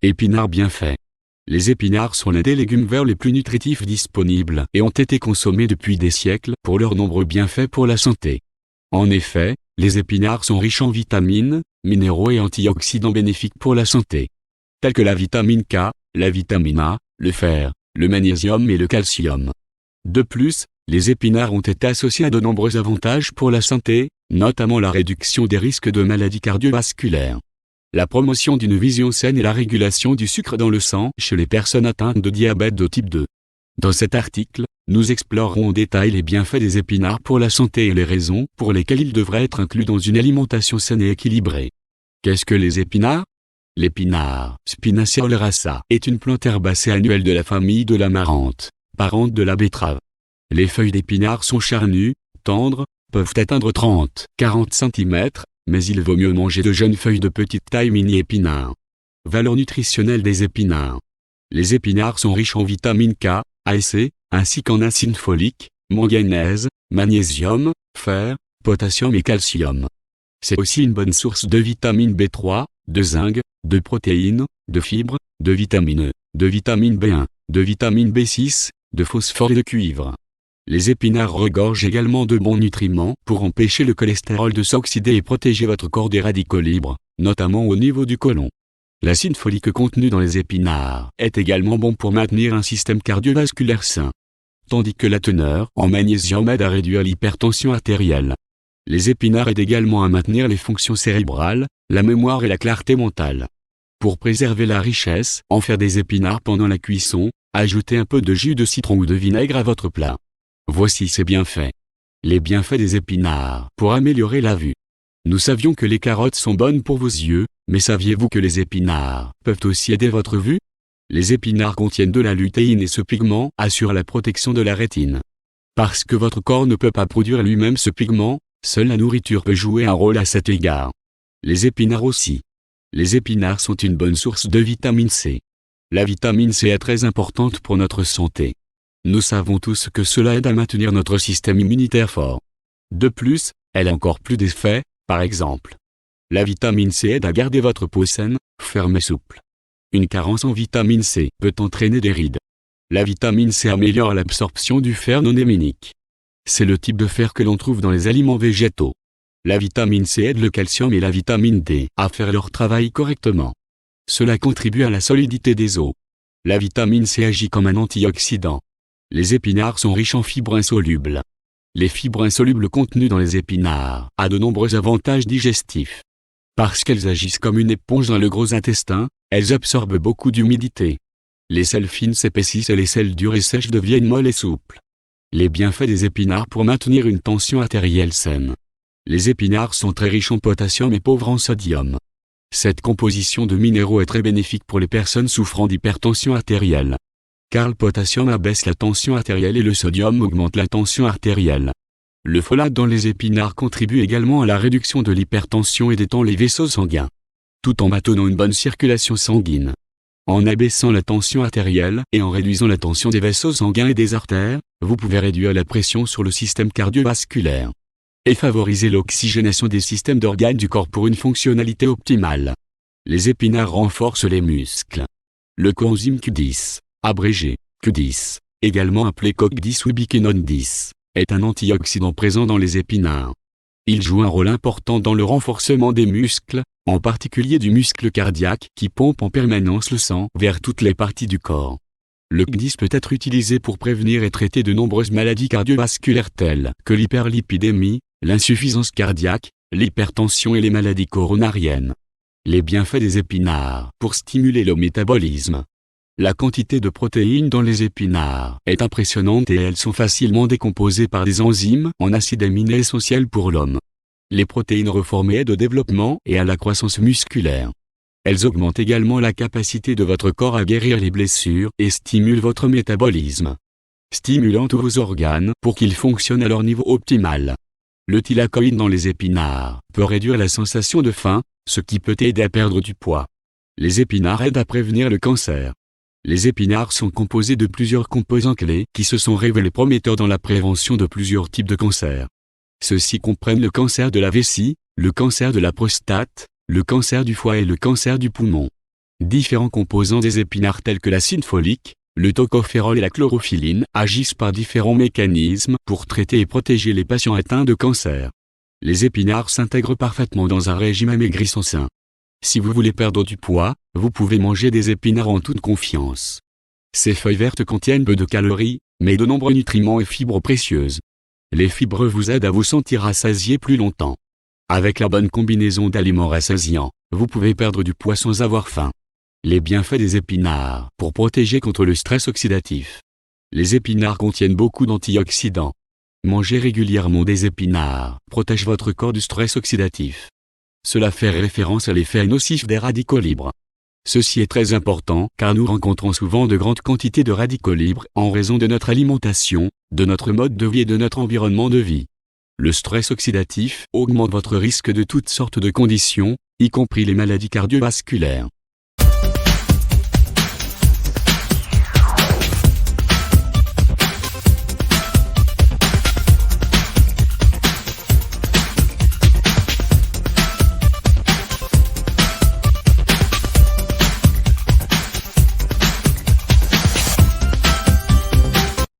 Épinards bien faits. Les épinards sont l'un des légumes verts les plus nutritifs disponibles et ont été consommés depuis des siècles pour leurs nombreux bienfaits pour la santé. En effet, les épinards sont riches en vitamines, minéraux et antioxydants bénéfiques pour la santé, tels que la vitamine K, la vitamine A, le fer, le magnésium et le calcium. De plus, les épinards ont été associés à de nombreux avantages pour la santé, notamment la réduction des risques de maladies cardiovasculaires, la promotion d'une vision saine et la régulation du sucre dans le sang chez les personnes atteintes de diabète de type 2. Dans cet article, nous explorerons en détail les bienfaits des épinards pour la santé et les raisons pour lesquelles ils devraient être inclus dans une alimentation saine et équilibrée. Qu'est-ce que les épinards ? L'épinard, Spinacia oleracea, est une plante herbacée annuelle de la famille de l'amarante, parente de la betterave. Les feuilles d'épinards sont charnues, tendres, peuvent atteindre 30-40 cm, mais il vaut mieux manger de jeunes feuilles de petite taille mini-épinards. Valeur nutritionnelle des épinards. Les épinards sont riches en vitamine K, A et C, ainsi qu'en acide folique, manganèse, magnésium, fer, potassium et calcium. C'est aussi une bonne source de vitamine B3, de zinc, de protéines, de fibres, de vitamine E, de vitamine B1, de vitamine B6, de phosphore et de cuivre. Les épinards regorgent également de bons nutriments pour empêcher le cholestérol de s'oxyder et protéger votre corps des radicaux libres, notamment au niveau du côlon. L'acide folique contenu dans les épinards est également bon pour maintenir un système cardiovasculaire sain, tandis que la teneur en magnésium aide à réduire l'hypertension artérielle. Les épinards aident également à maintenir les fonctions cérébrales, la mémoire et la clarté mentale. Pour préserver la richesse, en faire des épinards pendant la cuisson, ajoutez un peu de jus de citron ou de vinaigre à votre plat. Voici ses bienfaits. Les bienfaits des épinards pour améliorer la vue. Nous savions que les carottes sont bonnes pour vos yeux, mais saviez-vous que les épinards peuvent aussi aider votre vue ? Les épinards contiennent de la lutéine et ce pigment assure la protection de la rétine. Parce que votre corps ne peut pas produire lui-même ce pigment, seule la nourriture peut jouer un rôle à cet égard. Les épinards aussi. Les épinards sont une bonne source de vitamine C. La vitamine C est très importante pour notre santé. Nous savons tous que cela aide à maintenir notre système immunitaire fort. De plus, elle a encore plus d'effets, par exemple. La vitamine C aide à garder votre peau saine, ferme et souple. Une carence en vitamine C peut entraîner des rides. La vitamine C améliore l'absorption du fer non héminique. C'est le type de fer que l'on trouve dans les aliments végétaux. La vitamine C aide le calcium et la vitamine D à faire leur travail correctement. Cela contribue à la solidité des os. La vitamine C agit comme un antioxydant. Les épinards sont riches en fibres insolubles. Les fibres insolubles contenues dans les épinards ont de nombreux avantages digestifs. Parce qu'elles agissent comme une éponge dans le gros intestin, elles absorbent beaucoup d'humidité. Les sels fines s'épaississent et les sels durs et sèches deviennent molles et souples. Les bienfaits des épinards pour maintenir une tension artérielle saine. Les épinards sont très riches en potassium et pauvres en sodium. Cette composition de minéraux est très bénéfique pour les personnes souffrant d'hypertension artérielle. Car le potassium abaisse la tension artérielle et le sodium augmente la tension artérielle. Le folate dans les épinards contribue également à la réduction de l'hypertension et détend les vaisseaux sanguins, tout en maintenant une bonne circulation sanguine. En abaissant la tension artérielle et en réduisant la tension des vaisseaux sanguins et des artères, vous pouvez réduire la pression sur le système cardiovasculaire et favoriser l'oxygénation des systèmes d'organes du corps pour une fonctionnalité optimale. Les épinards renforcent les muscles. Le coenzyme Q10, abrégé Q10, également appelé CoQ10 ou biquinone 10, est un antioxydant présent dans les épinards. Il joue un rôle important dans le renforcement des muscles, en particulier du muscle cardiaque qui pompe en permanence le sang vers toutes les parties du corps. Le CoQ10 peut être utilisé pour prévenir et traiter de nombreuses maladies cardiovasculaires telles que l'hyperlipidémie, l'insuffisance cardiaque, l'hypertension et les maladies coronariennes. Les bienfaits des épinards pour stimuler le métabolisme. La quantité de protéines dans les épinards est impressionnante et elles sont facilement décomposées par des enzymes en acides aminés essentiels pour l'homme. Les protéines reformées aident au développement et à la croissance musculaire. Elles augmentent également la capacité de votre corps à guérir les blessures et stimulent votre métabolisme, stimulant tous vos organes pour qu'ils fonctionnent à leur niveau optimal. Le thylakoïde dans les épinards peut réduire la sensation de faim, ce qui peut aider à perdre du poids. Les épinards aident à prévenir le cancer. Les épinards sont composés de plusieurs composants clés qui se sont révélés prometteurs dans la prévention de plusieurs types de cancers. Ceux-ci comprennent le cancer de la vessie, le cancer de la prostate, le cancer du foie et le cancer du poumon. Différents composants des épinards tels que l'acide folique, le tocophérol et la chlorophyllene agissent par différents mécanismes pour traiter et protéger les patients atteints de cancer. Les épinards s'intègrent parfaitement dans un régime amaigrissant sain. Si vous voulez perdre du poids, vous pouvez manger des épinards en toute confiance. Ces feuilles vertes contiennent peu de calories, mais de nombreux nutriments et fibres précieuses. Les fibres vous aident à vous sentir rassasié plus longtemps. Avec la bonne combinaison d'aliments rassasiants, vous pouvez perdre du poids sans avoir faim. Les bienfaits des épinards pour protéger contre le stress oxydatif. Les épinards contiennent beaucoup d'antioxydants. Manger régulièrement des épinards protège votre corps du stress oxydatif. Cela fait référence à l'effet nocif des radicaux libres. Ceci est très important car nous rencontrons souvent de grandes quantités de radicaux libres en raison de notre alimentation, de notre mode de vie et de notre environnement de vie. Le stress oxydatif augmente votre risque de toutes sortes de conditions, y compris les maladies cardiovasculaires.